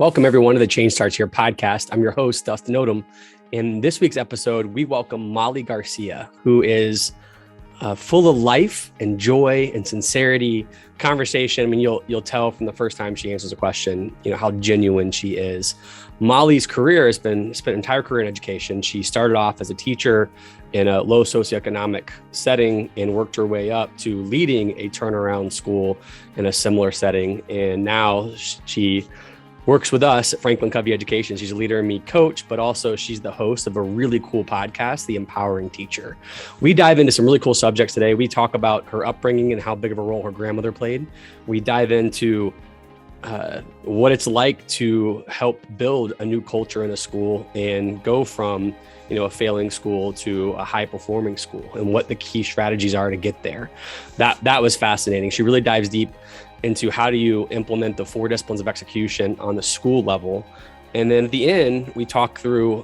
Welcome, everyone, to the Change Starts Here podcast. I'm your host, Dustin Odham. In this week's episode, we welcome Molly Garcia, who is full of life and joy and sincerity, conversation. I mean, you'll tell from the first time she answers a question, how genuine she is. Molly's career has been spent an entire career in education. She started off as a teacher in a low socioeconomic setting and worked her way up to leading a turnaround school in a similar setting. And now she works with us at FranklinCovey Education. She's a leader and me coach, but also she's the host of a really cool podcast, The Empowering Teacher. We dive into some really cool subjects today. We talk about her upbringing and how big of a role her grandmother played. We dive into what it's like to help build a new culture in a school and go from, a failing school to a high performing school and what the key strategies are to get there. That was fascinating. She really dives deep into how do you implement the 4 disciplines of execution on the school level. And then at the end, we talk through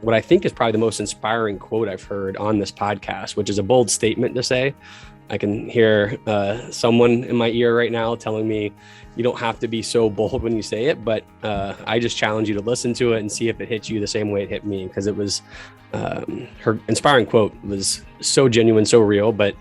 what I think is probably the most inspiring quote I've heard on this podcast, which is a bold statement to say. I can hear someone in my ear right now telling me, you don't have to be so bold when you say it, but I just challenge you to listen to it and see if it hits you the same way it hit me, because it was her inspiring quote was so genuine, so real, but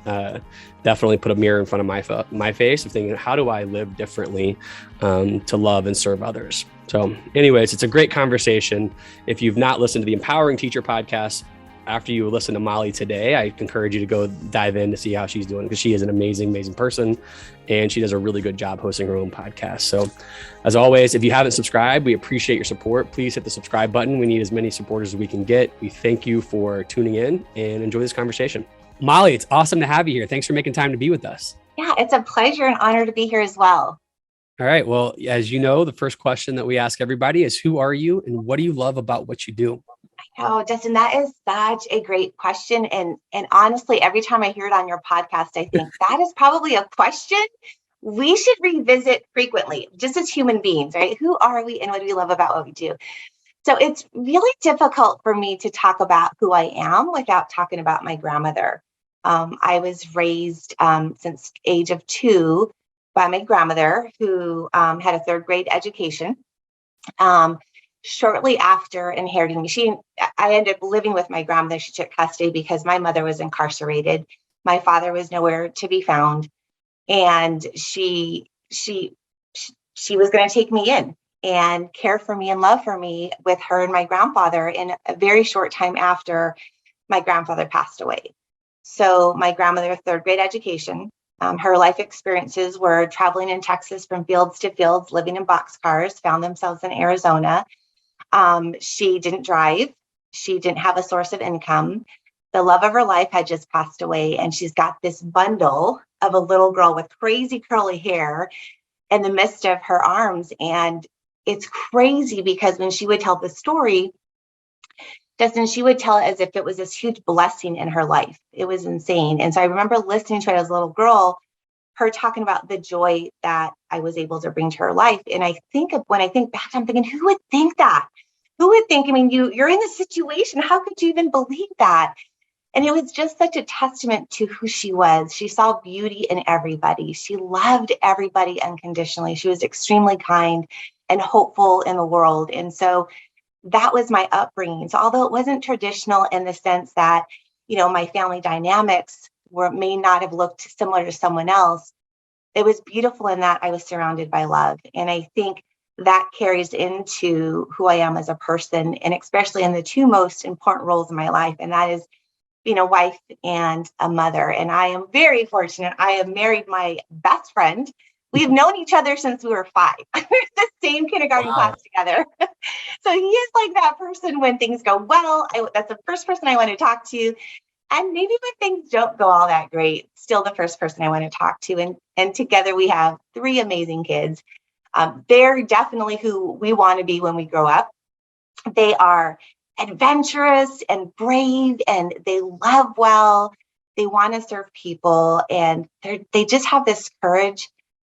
definitely put a mirror in front of my face of thinking, how do I live differently to love and serve others? So anyways, it's a great conversation. If you've not listened to the Empowering Teacher podcast, after you listen to Molly today, I encourage you to go dive in to see how she's doing, because she is an amazing, amazing person, and she does a really good job hosting her own podcast. So as always, if you haven't subscribed, we appreciate your support. Please hit the subscribe button. We need as many supporters as we can get. We thank you for tuning in and enjoy this conversation. Molly, it's awesome to have you here. Thanks for making time to be with us. Yeah, it's a pleasure and honor to be here as well. All right. Well, as you know, the first question that we ask everybody is, who are you and what do you love about what you do? Oh, Dustin, that is such a great question. And honestly, every time I hear it on your podcast, I think that is probably a question we should revisit frequently, just as human beings, right? Who are we and what do we love about what we do? So it's really difficult for me to talk about who I am without talking about my grandmother. I was raised since age of 2 by my grandmother, who had a 3rd grade education. Shortly after inheriting me, I ended up living with my grandmother. She took custody because my mother was incarcerated. My father was nowhere to be found, and she was going to take me in and care for me and love for me with her and my grandfather in a very short time after my grandfather passed away. So my grandmother, 3rd grade education. Her life experiences were traveling in Texas from fields to fields, living in boxcars, found themselves in Arizona. She didn't drive. She didn't have a source of income. The love of her life had just passed away. And she's got this bundle of a little girl with crazy curly hair in the midst of her arms. And it's crazy because when she would tell the story, Dustin, she would tell it as if it was this huge blessing in her life. It was insane. And so I remember listening to it as a little girl, her talking about the joy that I was able to bring to her life. And when I think back, I'm thinking, who would think that? Who would think, you're in this situation. How could you even believe that? And it was just such a testament to who she was. She saw beauty in everybody. She loved everybody unconditionally. She was extremely kind and hopeful in the world. And so that was my upbringing. So although it wasn't traditional in the sense that, my family dynamics may not have looked similar to someone else, it was beautiful in that I was surrounded by love. And I think that carries into who I am as a person, and especially in the 2 most important roles in my life. And that is being a wife and a mother. And I am very fortunate. I have married my best friend. We've known each other since we were 5. We're in the same kindergarten class together. So he is like that person when things go well. That's the first person I want to talk to. And maybe when things don't go all that great, still the first person I want to talk to. And together we have 3 amazing kids. They're definitely who we want to be when we grow up. They are adventurous and brave, and they love well. They want to serve people, and they just have this courage,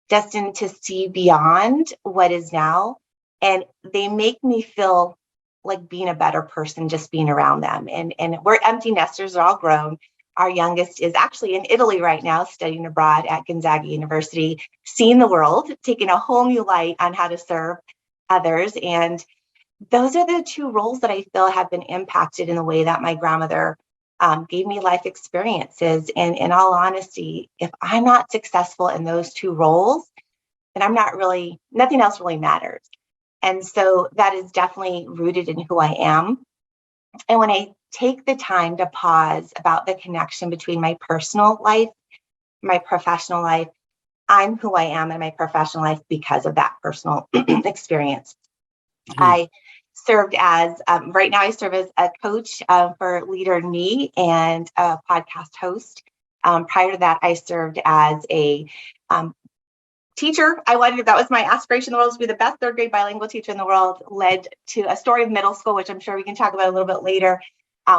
destined to see beyond what is now. And they make me feel like being a better person just being around them. And we're empty nesters, they're all grown. Our youngest is actually in Italy right now, studying abroad at Gonzaga University, seeing the world, taking a whole new light on how to serve. others. And those are the two roles that I feel have been impacted in the way that my grandmother gave me life experiences. And in all honesty, if I'm not successful in those two roles, then nothing else really matters. And so that is definitely rooted in who I am. And when I take the time to pause about the connection between my personal life, my professional life, I'm who I am in my professional life because of that personal experience. Mm-hmm. I served as, right now I serve as a coach for Leader in Me and a podcast host. Prior to that, I served as a teacher. That was my aspiration in the world, to be the best third grade bilingual teacher in the world, led to a story of middle school, which I'm sure we can talk about a little bit later,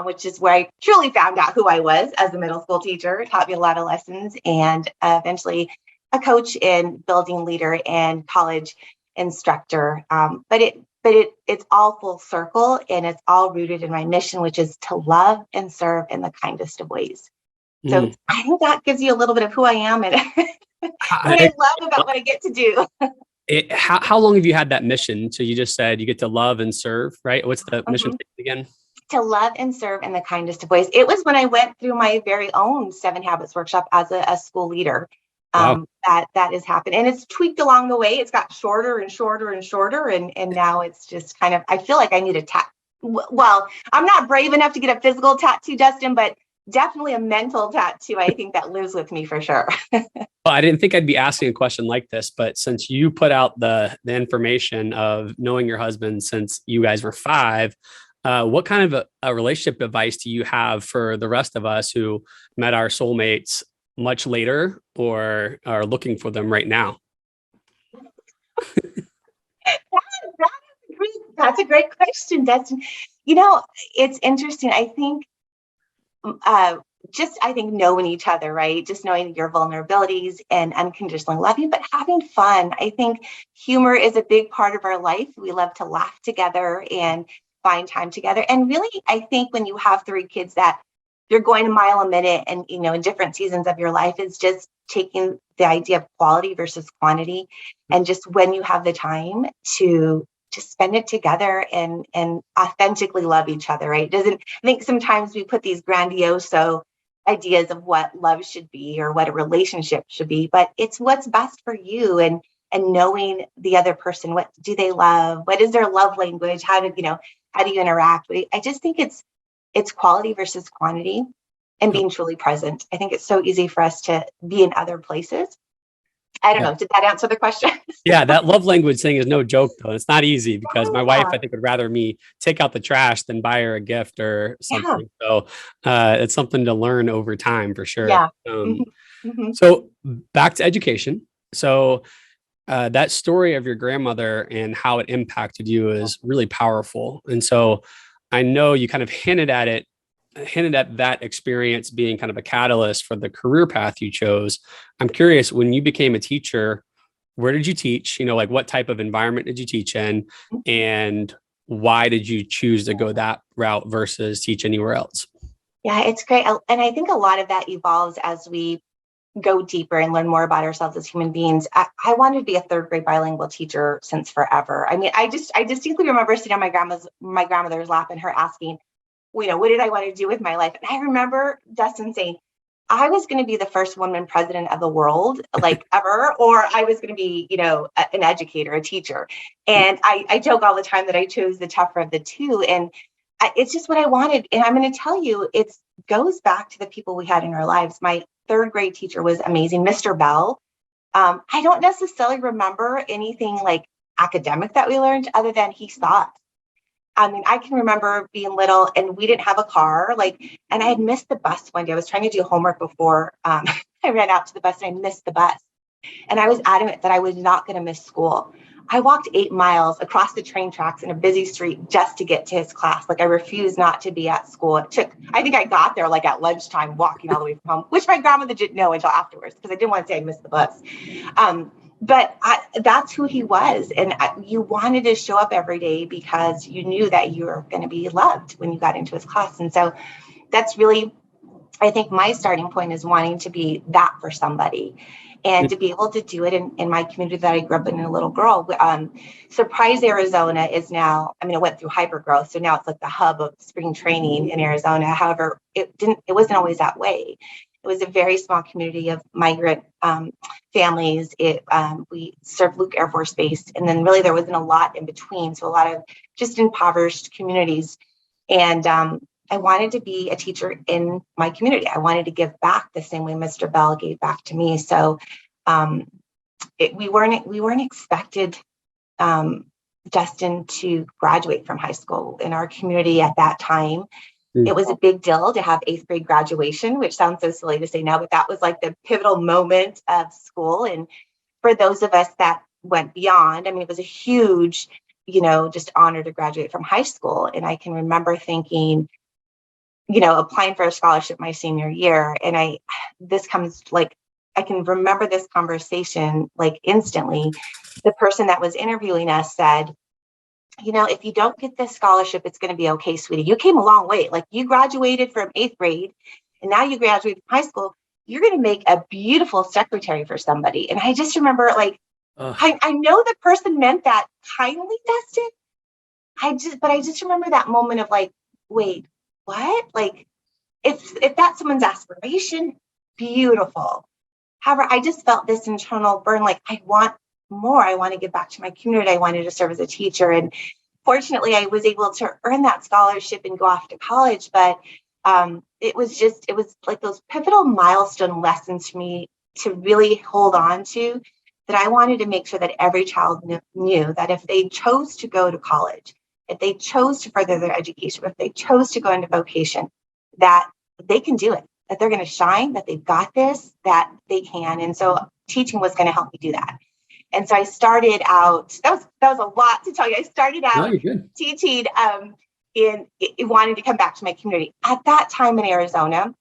which is where I truly found out who I was as a middle school teacher. It taught me a lot of lessons, and eventually a coach in building leader and college instructor. It's all full circle, and it's all rooted in my mission, which is to love and serve in the kindest of ways. So I think that gives you a little bit of who I am and what I love about what I get to do. How long have you had that mission? So you just said you get to love and serve, right? What's the mission again? To love and serve in the kindest of ways. It was when I went through my very own 7 Habits workshop as a school leader. Wow. that has happened, and it's tweaked along the way. It's got shorter and shorter and shorter, and now it's just kind of, I feel like I need a tattoo. Well, I'm not brave enough to get a physical tattoo, Dustin, but definitely a mental tattoo. I think that lives with me for sure. Well, I didn't think I'd be asking a question like this, but since you put out the information of knowing your husband since you guys were 5, what kind of a relationship advice do you have for the rest of us who met our soulmates much later or are looking for them right now? That's a great question, Dustin. It's interesting. I think knowing each other, right? Just knowing your vulnerabilities and unconditionally loving, but having fun. I think humor is a big part of our life. We love to laugh together and find time together. And really, I think when you have 3 kids that you're going a mile a minute and, in different seasons of your life, is just taking the idea of quality versus quantity. And just when you have the time to just spend it together and authentically love each other, right? I think sometimes we put these grandiose ideas of what love should be or what a relationship should be, but it's what's best for you, and knowing the other person. What do they love? What is their love language? How do you interact? I just think it's quality versus quantity and being truly present. I think it's so easy for us to be in other places. I don't know. Did that answer the question? Yeah, that love language thing is no joke, though. It's not easy because my wife, I think, would rather me take out the trash than buy her a gift or something. Yeah. So it's something to learn over time for sure. Yeah. So back to education. So that story of your grandmother and how it impacted you is really powerful. And so I know you kind of hinted at that experience being kind of a catalyst for the career path you chose. I'm curious, when you became a teacher, where did you teach? What type of environment did you teach in? And why did you choose to go that route versus teach anywhere else? Yeah, it's great. And I think a lot of that evolves as we go deeper and learn more about ourselves as human beings. I wanted to be a 3rd grade bilingual teacher since forever. I mean, I distinctly remember sitting on my grandmother's lap and her asking, what did I want to do with my life? And I remember Dustin saying, I was going to be the first woman president of the world, like ever, or I was going to be, an educator, a teacher. And I joke all the time that I chose the tougher of the two. And it's just what I wanted. And I'm going to tell you, it goes back to the people we had in our lives. My 3rd grade teacher was amazing, Mr. Bell. I don't necessarily remember anything like academic that we learned other than he saw us. I mean, I can remember being little and we didn't have a car, and I had missed the bus one day. I was trying to do homework before I ran out to the bus and I missed the bus. And I was adamant that I was not going to miss school. I walked 8 miles across the train tracks in a busy street just to get to his class. I refused not to be at school. I think I got there at lunchtime, walking all the way from home, which my grandmother didn't know until afterwards because I didn't want to say I missed the bus. But that's who he was. And you wanted to show up every day because you knew that you were going to be loved when you got into his class. And so that's really, I think, my starting point is wanting to be that for somebody. And to be able to do it in my community that I grew up in, a little girl. Surprise, Arizona is now, I mean, it went through hypergrowth. So now it's like the hub of spring training in Arizona. However, it wasn't always that way. It was a very small community of migrant families. We served Luke Air Force Base. And then really there wasn't a lot in between. So a lot of just impoverished communities. And I wanted to be a teacher in my community. I wanted to give back the same way Mr. Bell gave back to me. So we weren't expected, Dustin, to graduate from high school in our community at that time. It was a big deal to have 8th grade graduation, which sounds so silly to say now, but that was like the pivotal moment of school. And for those of us that went beyond, I mean, it was a huge, just honor to graduate from high school. And I can remember thinking, applying for a scholarship my senior year. And I can remember this conversation like instantly. The person that was interviewing us said, if you don't get this scholarship, it's going to be okay, sweetie. You came a long way. Like, you graduated from 8th grade and now you graduated from high school. You're going to make a beautiful secretary for somebody. And I just remember I know the person meant that kindly, Dustin. But I just remember that moment of like, wait, what? Like, if that's someone's aspiration, beautiful. However, I just felt this internal burn, like, I want more. I want to give back to my community. I wanted to serve as a teacher. And fortunately, I was able to earn that scholarship and go off to college. But it was like those pivotal milestone lessons for me to really hold on to, that I wanted to make sure that every child knew that if they chose to go to college, if they chose to further their education, if they chose to go into vocation, that they can do it, that they're going to shine, that they've got this, that they can. And so teaching was going to help me do that. And so I started out, that was a lot to tell you. I started out teaching in wanting to come back to my community. At that time in Arizona,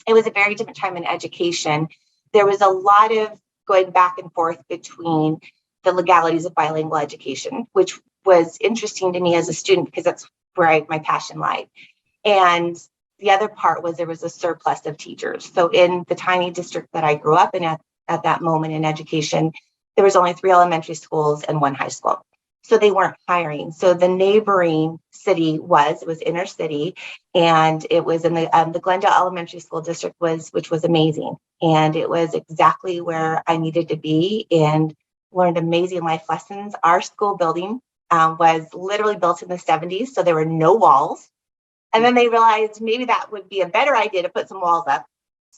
it was a very different time in education. There was a lot of going back and forth between the legalities of bilingual education, which was interesting to me as a student because that's where my passion lied. And the other part was there was a surplus of teachers. So in the tiny district that I grew up in at that moment in education, there was only 3 elementary schools and 1 high school. So they weren't hiring. So the neighboring city was inner city, and it was in the Glendale Elementary School District, which was amazing. And it was exactly where I needed to be and learned amazing life lessons. Our school building was literally built in the 70s, so there were no walls. And then they realized maybe that would be a better idea to put some walls up.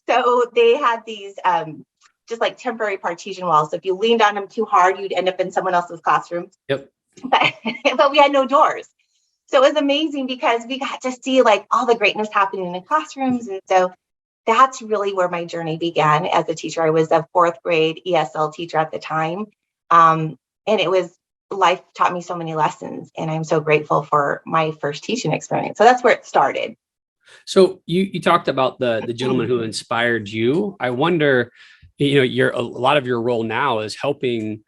So they had these just like temporary partition walls. So if you leaned on them too hard, you'd end up in someone else's classroom. Yep. But we had no doors. So it was amazing because we got to see like all the greatness happening in the classrooms. And so that's really where my journey began as a teacher. I was a 4th grade ESL teacher at the time. And life taught me so many lessons. And I'm so grateful for my first teaching experience. So that's where it started. So you talked about the gentleman who inspired you. I wonder, a lot of your role now is helping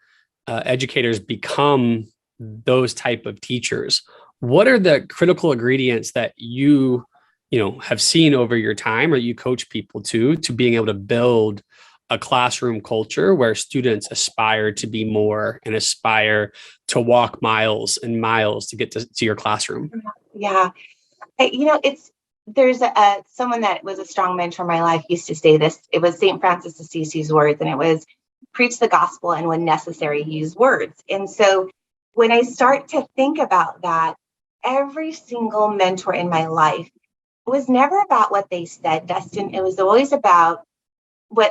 educators become those type of teachers. What are the critical ingredients that you have seen over your time, or you coach people to being able to build a classroom culture where students aspire to be more and aspire to walk miles and miles to get to your classroom? Yeah. There's someone that was a strong mentor in my life used to say this. It was St. Francis of Assisi's words, and it was, preach the gospel and when necessary, use words. And so when I start to think about that, every single mentor in my life was never about what they said, Dustin. It was always about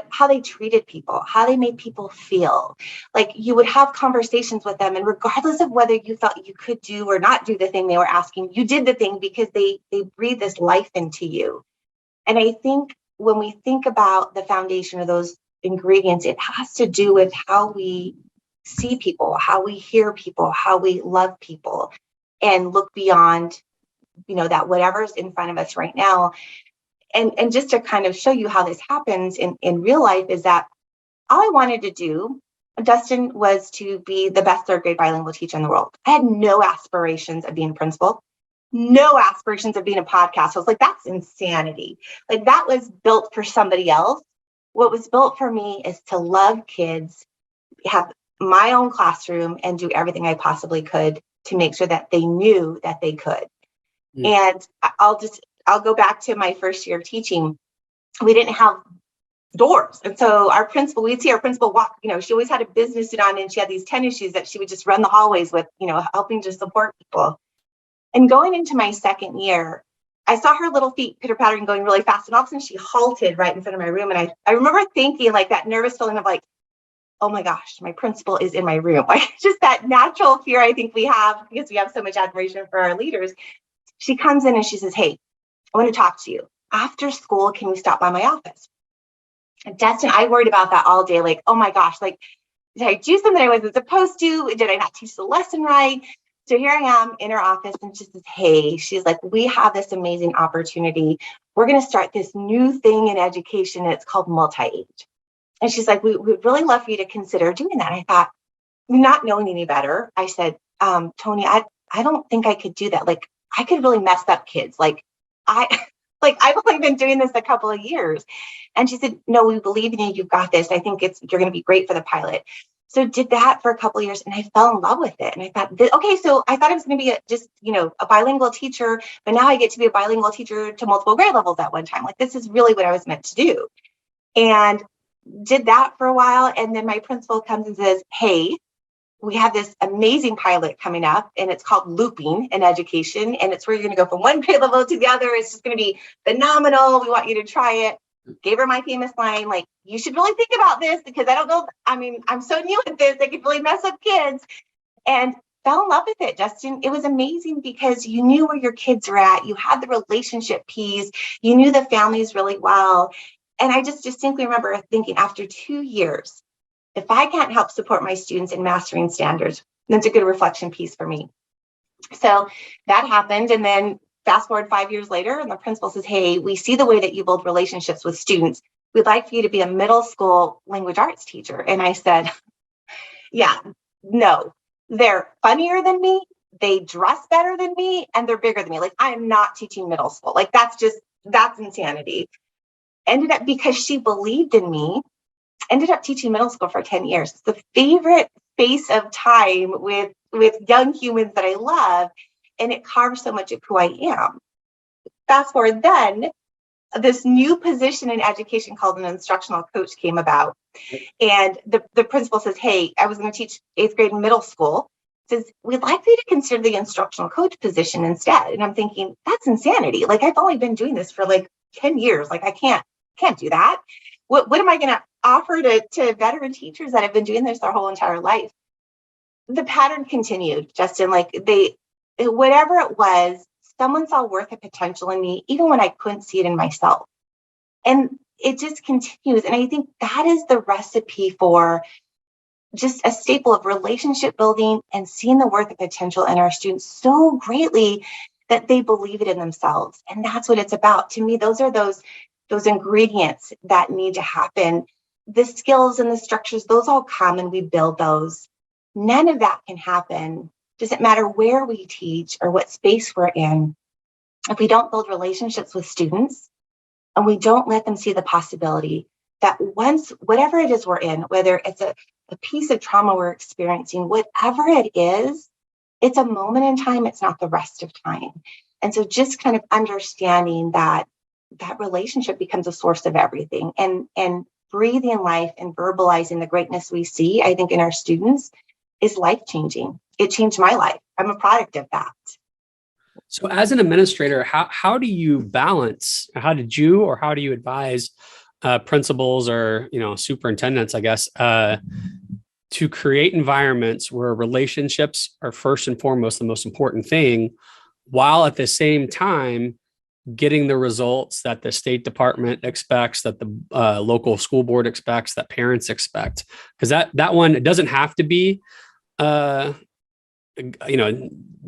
how they treated people, how they made people feel. Like, you would have conversations with them, and regardless of whether you felt you could do or not do the thing they were asking, you did the thing because they breathe this life into you. And I think when we think about the foundation of those ingredients, it has to do with how we see people, how we hear people, how we love people, and look beyond, that whatever's in front of us right now. And just to kind of show you how this happens in real life is that all I wanted to do, Dustin, was to be the best 3rd grade bilingual teacher in the world. I had no aspirations of being a principal, no aspirations of being a podcast host. Like, that's insanity. Like, that was built for somebody else. what was built for me is to love kids, have my own classroom, and do everything I possibly could to make sure that they knew that they could. And I'll go back to my first year of teaching. We didn't have doors. And so we'd see our principal walk, she always had a business suit on, and she had these tennis shoes that she would just run the hallways with, helping to support people. And going into my second year, I saw her little feet pitter pattering going really fast. And all of a sudden she halted right in front of my room. And I remember thinking, like, that nervous feeling of like, oh my gosh, my principal is in my room. Like, just that natural fear I think we have because we have so much admiration for our leaders. She comes in and she says, hey, I want to talk to you. After school, can you stop by my office? And Dustin, I worried about that all day. Like, oh my gosh, like, did I do something I wasn't supposed to? Did I not teach the lesson right? So here I am in her office, and she says, hey, she's like, we have this amazing opportunity. We're going to start this new thing in education. It's called multi-age. And she's like, we'd really love for you to consider doing that. I thought, not knowing any better, I said, Tony, I don't think I could do that. Like, I could really mess up kids. I've only been doing this a couple of years. And she said, no, we believe in you. You've got this. I think you're going to be great for the pilot. So did that for a couple of years, and I fell in love with it. And I thought, okay, so I thought I was going to be a bilingual teacher, but now I get to be a bilingual teacher to multiple grade levels at one time. Like, this is really what I was meant to do. And did that for a while. And then my principal comes and says, hey, we have this amazing pilot coming up, and it's called looping in education. And it's where you're going to go from one grade level to the other. It's just going to be phenomenal. We want you to try it. Gave her my famous line, like, you should really think about this because I don't know. I mean, I'm so new at this. I could really mess up kids. And fell in love with it, Dustin. It was amazing because you knew where your kids were at. You had the relationship piece. You knew the families really well. And I just distinctly remember thinking, after 2 years, if I can't help support my students in mastering standards, that's a good reflection piece for me. So that happened. And then fast forward 5 years later, and the principal says, hey, we see the way that you build relationships with students. We'd like for you to be a middle school language arts teacher. And I said, yeah, no, they're funnier than me. They dress better than me, and they're bigger than me. Like, I am not teaching middle school. Like, that's insanity. Ended up, because she believed in me, ended up teaching middle school for 10 years. It's the favorite space of time with young humans that I love. And it carves so much of who I am. Fast forward then, this new position in education called an instructional coach came about. And the principal says, hey, I was going to teach 8th grade and middle school. Says, we'd like you to consider the instructional coach position instead. And I'm thinking, that's insanity. Like, I've only been doing this for like 10 years. Like, I can't do that. What am I going to offer to veteran teachers that have been doing this their whole entire life? The pattern continued, Justin. Like, whatever it was, someone saw worth and potential in me, even when I couldn't see it in myself. And it just continues. And I think that is the recipe for just a staple of relationship building and seeing the worth and potential in our students so greatly that they believe it in themselves. And that's what it's about. To me, those are those ingredients that need to happen. The skills and the structures, those all come and we build those. None of that can happen. Doesn't matter where we teach or what space we're in. If we don't build relationships with students and we don't let them see the possibility that once, whatever it is we're in, whether it's a piece of trauma we're experiencing, whatever it is, it's a moment in time. It's not the rest of time. And so just kind of understanding that relationship becomes a source of everything, and breathing life and verbalizing the greatness we see, I think, in our students is life-changing. It changed my life. I'm a product of that. So as an administrator, how do you balance, how do you advise principals or, superintendents, I guess, to create environments where relationships are first and foremost the most important thing, while at the same time getting the results that the State Department expects, that the local school board expects, that parents expect? Because that one, it doesn't have to be, it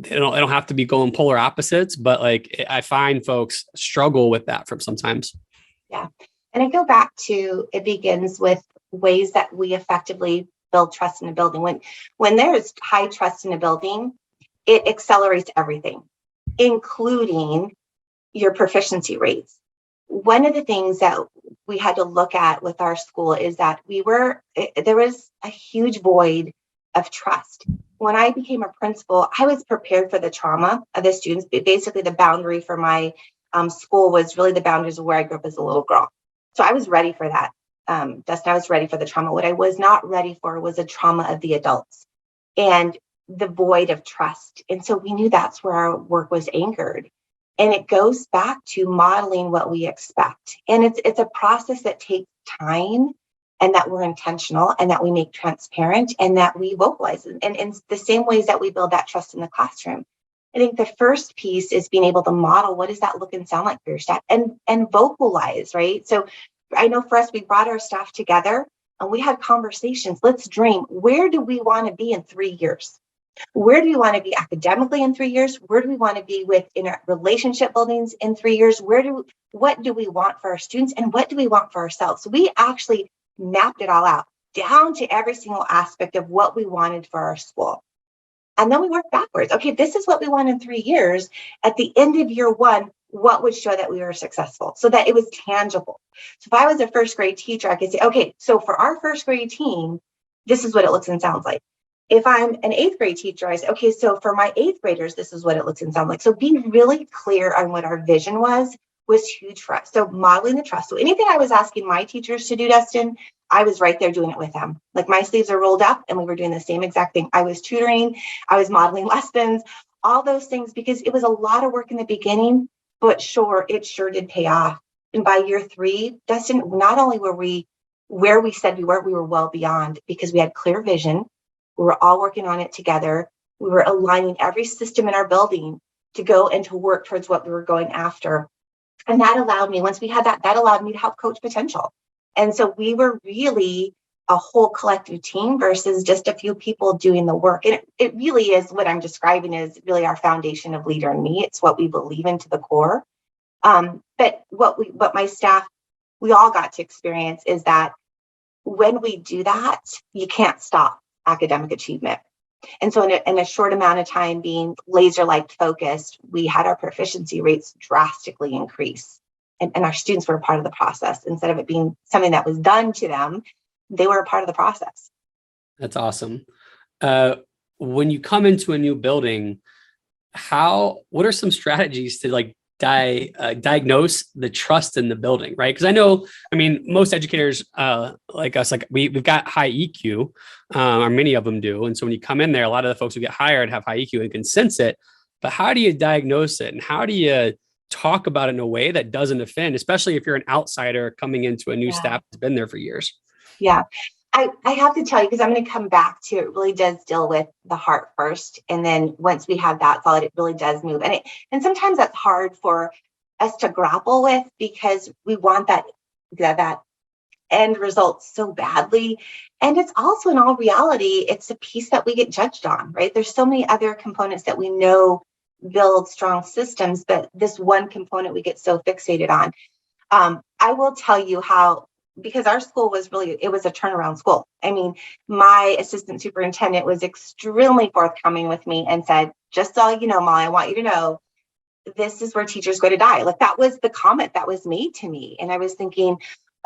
don't have to be going polar opposites, but like, I find folks struggle with that from sometimes. Yeah. And I go back to, it begins with ways that we effectively build trust in a building. When there's high trust in a building, it accelerates everything, including your proficiency rates. One of the things that we had to look at with our school is that there was a huge void of trust. When I became a principal, I was prepared for the trauma of the students. Basically, the boundary for my school was really the boundaries of where I grew up as a little girl. So I was ready for that. Dustin, I was ready for the trauma. What I was not ready for was a trauma of the adults and the void of trust. And so we knew that's where our work was anchored. And it goes back to modeling what we expect. And it's a process that takes time, and that we're intentional, and that we make transparent, and that we vocalize. And in the same ways that we build that trust in the classroom. I think the first piece is being able to model what does that look and sound like for your staff, and vocalize, right? So I know for us, we brought our staff together and we had conversations. Let's dream. Where do we want to be in 3 years? Where do we want to be academically in 3 years? Where do we want to be in our relationship buildings in 3 years? What do we want for our students, and what do we want for ourselves? So we actually mapped it all out down to every single aspect of what we wanted for our school. And then we worked backwards. Okay, this is what we want in 3 years. At the end of year one, what would show that we were successful so that it was tangible? So if I was a first grade teacher, I could say, okay, so for our first grade team, this is what it looks and sounds like. If I'm an 8th grade teacher, I say, okay, so for my 8th graders, this is what it looks and sounds like. So being really clear on what our vision was huge for us. So modeling the trust. So anything I was asking my teachers to do, Dustin, I was right there doing it with them. Like my sleeves are rolled up and we were doing the same exact thing. I was tutoring, I was modeling lessons, all those things, because it was a lot of work in the beginning, but it sure did pay off. And by year 3, Dustin, not only were we where we said we were well beyond, because we had clear vision. We were all working on it together. We were aligning every system in our building to go and to work towards what we were going after. And that allowed me, once we had that allowed me to help coach potential. And so we were really a whole collective team versus just a few people doing the work. And it really is what I'm describing is really our foundation of Leader in Me. It's what we believe in to the core. But what my staff, we all got to experience is that when we do that, you can't stop academic achievement. And so in a short amount of time, being laser-like focused, we had our proficiency rates drastically increase. And our students were a part of the process. Instead of it being something that was done to them, they were a part of the process. That's awesome. When you come into a new building, what are some strategies to diagnose the trust in the building, right? Because most educators like us, we've got high EQ, or many of them do. And so when you come in there, a lot of the folks who get hired have high EQ and can sense it. But how do you diagnose it? And how do you talk about it in a way that doesn't offend, especially if you're an outsider coming into a new staff that's been there for years? Yeah. I have to tell you, because I'm going to come back to it really does deal with the heart first. And then once we have that solid, it really does move. And sometimes that's hard for us to grapple with because we want that end result so badly. And it's also, in all reality, it's a piece that we get judged on, right? There's so many other components that we know build strong systems, but this one component we get so fixated on. I will tell you how, because our school it was a turnaround school. I mean, my assistant superintendent was extremely forthcoming with me and said, just so you know, Molly, I want you to know, this is where teachers go to die. Like that was the comment that was made to me. And I was thinking,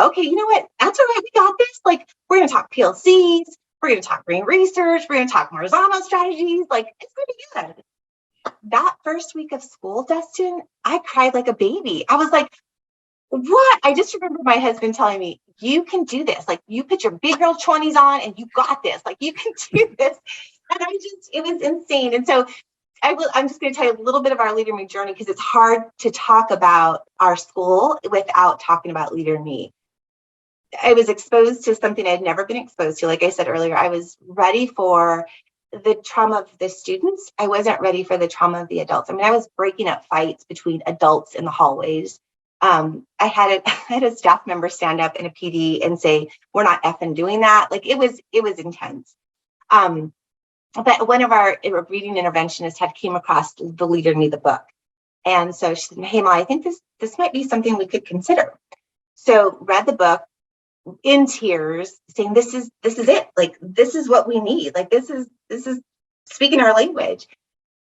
okay, you know what? That's all right. We got this. Like, we're going to talk PLCs. We're going to talk brain research. We're going to talk Marzano strategies. Like, it's going to be good. That first week of school, Dustin, I cried like a baby. I was like, what? I just remember my husband telling me, you can do this. Like, you put your big girl 20s on and you got this. Like, you can do this. And it was insane. And so I'm just going to tell you a little bit of our Leader in Me journey, because it's hard to talk about our school without talking about Leader in Me. I was exposed to something I'd never been exposed to. Like I said earlier, I was ready for the trauma of the students. I wasn't ready for the trauma of the adults. I mean, I was breaking up fights between adults in the hallways. I had a staff member stand up in a PD and say, "We're not effing doing that." Like it was intense. But one of our reading interventionists had came across the Leader in Me, the book. And so she said, "Hey, Ma, I think this might be something we could consider." So read the book in tears, saying, this is it. Like, this is what we need. Like, this is speaking our language.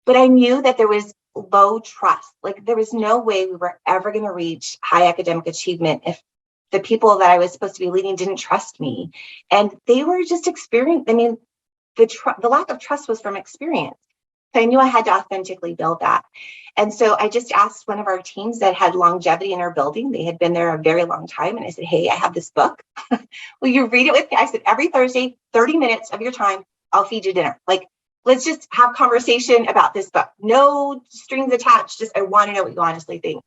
But I knew that there was low trust. Like, there was no way we were ever going to reach high academic achievement if the people that I was supposed to be leading didn't trust me. And they were just the lack of trust was from experience. So I knew I had to authentically build that. And so I just asked one of our teams that had longevity in our building. They had been there a very long time. And I said, hey, I have this book. Will you read it with me? I said, every Thursday, 30 minutes of your time, I'll feed you dinner. Like, let's just have conversation about this book. No strings attached. Just, I want to know what you honestly think.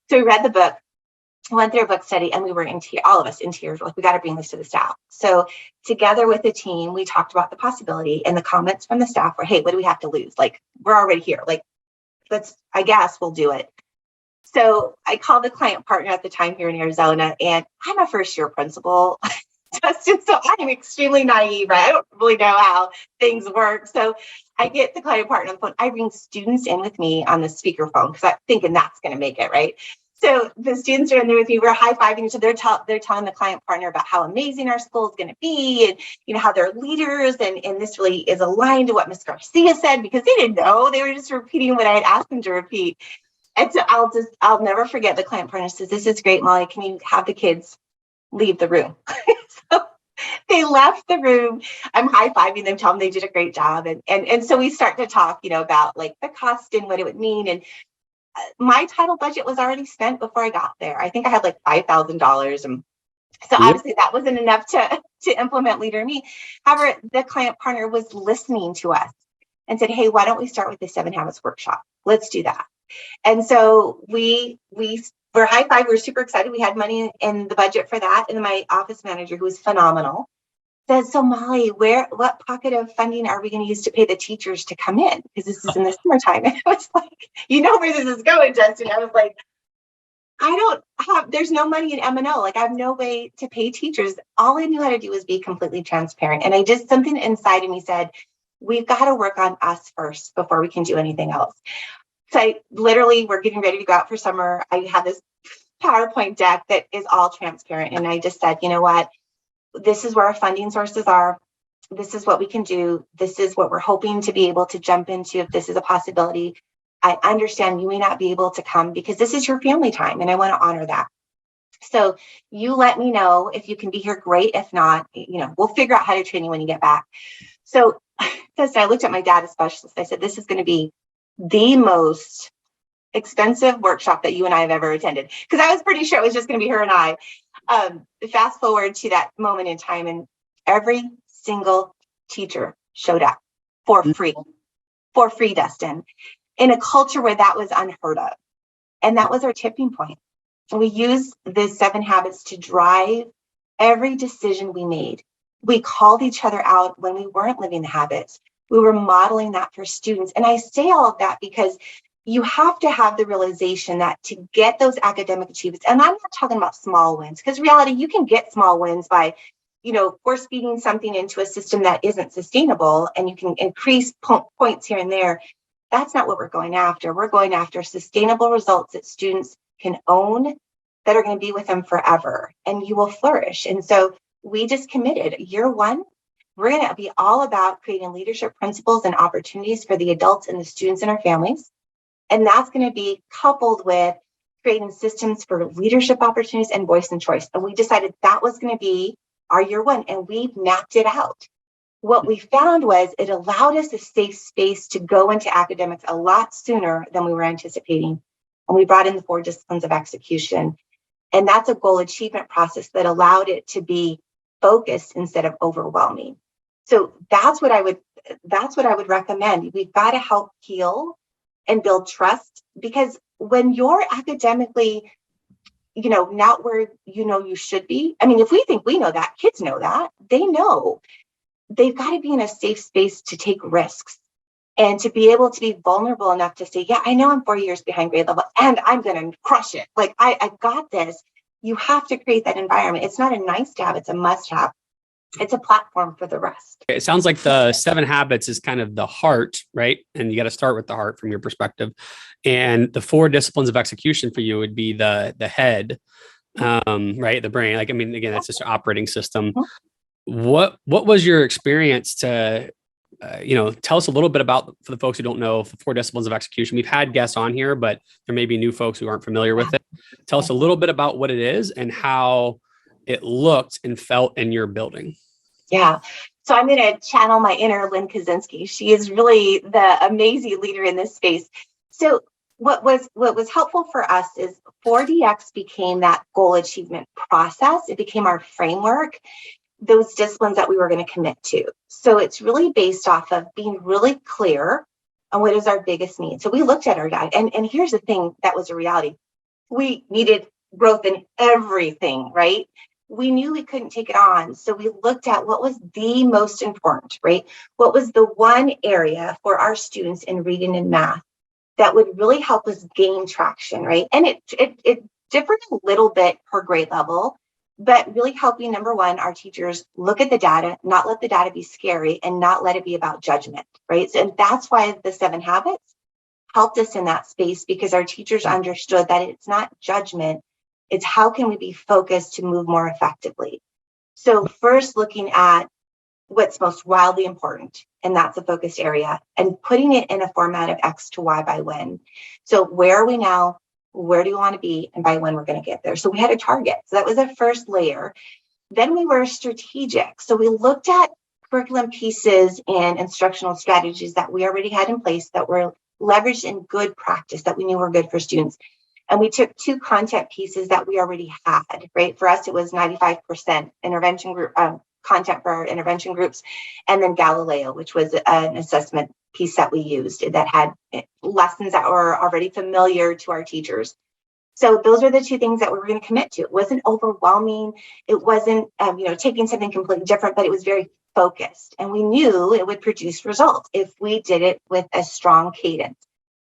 So we read the book, went through a book study, and we were all of us in tears. Like, we got to bring this to the staff. So together with the team, we talked about the possibility, and the comments from the staff were, hey, what do we have to lose? Like, we're already here. Like, I guess we'll do it. So I called the client partner at the time here in Arizona, and I'm a first year principal, Dustin, so I'm extremely naive, right? I don't really know how things work. So I get the client partner on the phone. I bring students in with me on the speakerphone because I'm thinking that's going to make it, right? So the students are in there with me. We're high-fiving each other. They're telling the client partner about how amazing our school is going to be, and how they're leaders, and this really is aligned to what Miss Garcia said, because they didn't know. They were just repeating what I had asked them to repeat. And so I'll never forget, the client partner says, this is great, Molly. Can you have the kids leave the room? So they left the room. I'm high-fiving them, telling them they did a great job. And so we start to talk, about like the cost and what it would mean. And my title budget was already spent before I got there. I think I had like $5,000. And so obviously that wasn't enough to implement Leader in Me. However, the client partner was listening to us and said, hey, why don't we start with the 7 Habits workshop? Let's do that. And so we were high five. We were super excited. We had money in the budget for that. And then my office manager, who was phenomenal, said, so Molly, what pocket of funding are we going to use to pay the teachers to come in? Because this is in the summertime. And I was like, where this is going, Dustin. I was like, there's no money in M&O. Like, I have no way to pay teachers. All I knew how to do was be completely transparent. And something inside of me said, we've got to work on us first before we can do anything else. So we're getting ready to go out for summer. I had this PowerPoint deck that is all transparent. And I just said, you know what? This is where our funding sources are. This is what we can do. This is what we're hoping to be able to jump into if this is a possibility. I understand you may not be able to come because this is your family time, and I want to honor that. So you let me know if you can be here, great. If not, we'll figure out how to train you when you get back. So I looked at my data specialist. I said, this is going to be the most expensive workshop that you and I have ever attended, because I was pretty sure it was just going to be her and I. Fast forward to that moment in time, and every single teacher showed up for free, Dustin, in a culture where that was unheard of. And that was our tipping point. We used the 7 habits to drive every decision we made. We called each other out when we weren't living the habits. We were modeling that for students. And I say all of that because you have to have the realization that to get those academic achievements, and I'm not talking about small wins, because reality, you can get small wins by, force feeding something into a system that isn't sustainable, and you can increase points here and there. That's not what we're going after. We're going after sustainable results that students can own, that are going to be with them forever, and you will flourish. And so we just committed year 1. We're going to be all about creating leadership principles and opportunities for the adults and the students in our families. And that's going to be coupled with creating systems for leadership opportunities and voice and choice. And we decided that was going to be our year 1, and we mapped it out. What we found was it allowed us a safe space to go into academics a lot sooner than we were anticipating. And we brought in the 4 disciplines of execution. And that's a goal achievement process that allowed it to be focused instead of overwhelming. So that's what I would recommend. We've got to help heal and build trust, because when you're academically, not where you should be. I mean, if we think we know that, kids know that. They know. They've got to be in a safe space to take risks and to be able to be vulnerable enough to say, yeah, I know I'm 4 years behind grade level and I'm going to crush it. Like, I got this. You have to create that environment. It's not a nice to have, it's a must have. It's a platform for the rest. It sounds like the 7 habits is kind of the heart, right? And you got to start with the heart from your perspective. And the 4 disciplines of execution for you would be the head, right? The brain. Like, I mean, again, that's just an operating system. What was your experience to tell us a little bit about, for the folks who don't know, the 4 disciplines of execution. We've had guests on here, but there may be new folks who aren't familiar with it. Tell us a little bit about what it is and how it looked and felt in your building. Yeah. So I'm going to channel my inner Lynn Kaczynski. She is really the amazing leader in this space. So what was helpful for us is 4DX became that goal achievement process. It became our framework, those disciplines that we were going to commit to. So it's really based off of being really clear on what is our biggest need. So we looked at our diet, and here's the thing that was a reality. We needed growth in everything, right? We knew we couldn't take it on. So we looked at what was the most important, right? What was the one area for our students in reading and math that would really help us gain traction, right? And it differed a little bit per grade level, but really helping, number one, our teachers look at the data, not let the data be scary, and not let it be about judgment, right? So, and that's why the 7 habits helped us in that space, because our teachers understood that it's not judgment, it's how can we be focused to move more effectively. So first looking at what's most wildly important, and that's a focused area, and putting it in a format of X to Y by when. So where are we now? Where do we want to be? And by when we're going to get there. So we had a target. So that was the first layer. Then we were strategic. So we looked at curriculum pieces and instructional strategies that we already had in place that were leveraged in good practice that we knew were good for students. And we took 2 content pieces that we already had, right? For us, it was 95% intervention group content for our intervention groups, and then Galileo, which was an assessment piece that we used that had lessons that were already familiar to our teachers. So those are the 2 things that we were going to commit to. It wasn't overwhelming. It wasn't, taking something completely different, but it was very focused. And we knew it would produce results if we did it with a strong cadence.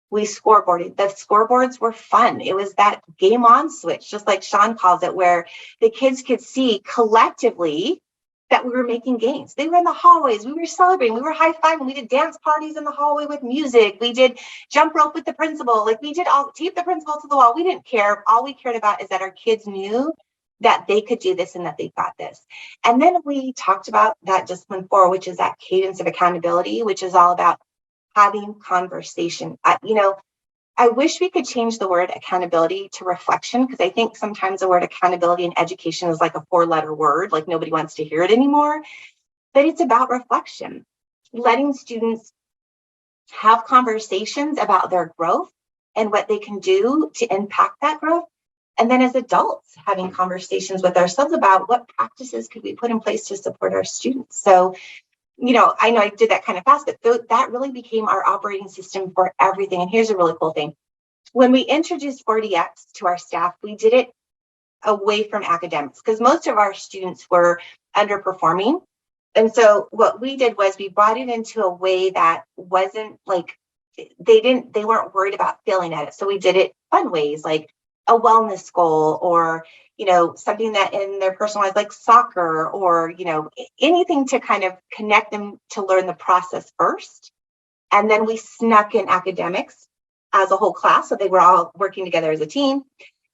We scoreboarded. The scoreboards were fun. It was that game on switch, just like Sean calls it, where the kids could see collectively that we were making gains. They were in the hallways. We were celebrating. We were high-fiving. We did dance parties in the hallway with music. We did jump rope with the principal. We did all tape the principal to the wall. We didn't care. All we cared about is that our kids knew that they could do this and that they got this. And then we talked about that discipline 4, which is that cadence of accountability, which is all about having conversation. I wish we could change the word accountability to reflection, because I think sometimes the word accountability in education is like a 4-letter word, like nobody wants to hear it anymore. But it's about reflection, letting students have conversations about their growth and what they can do to impact that growth. And then as adults, having conversations with ourselves about what practices could we put in place to support our students. So I know I did that kind of fast, but that really became our operating system for everything. And here's a really cool thing. When we introduced 4DX to our staff, we did it away from academics because most of our students were underperforming. And so what we did was we brought it into a way that wasn't like, they weren't worried about failing at it. So we did it fun ways, like a wellness goal, or something that in their personal life, like soccer, or anything to kind of connect them to learn the process first. And then we snuck in academics as a whole class, so they were all working together as a team.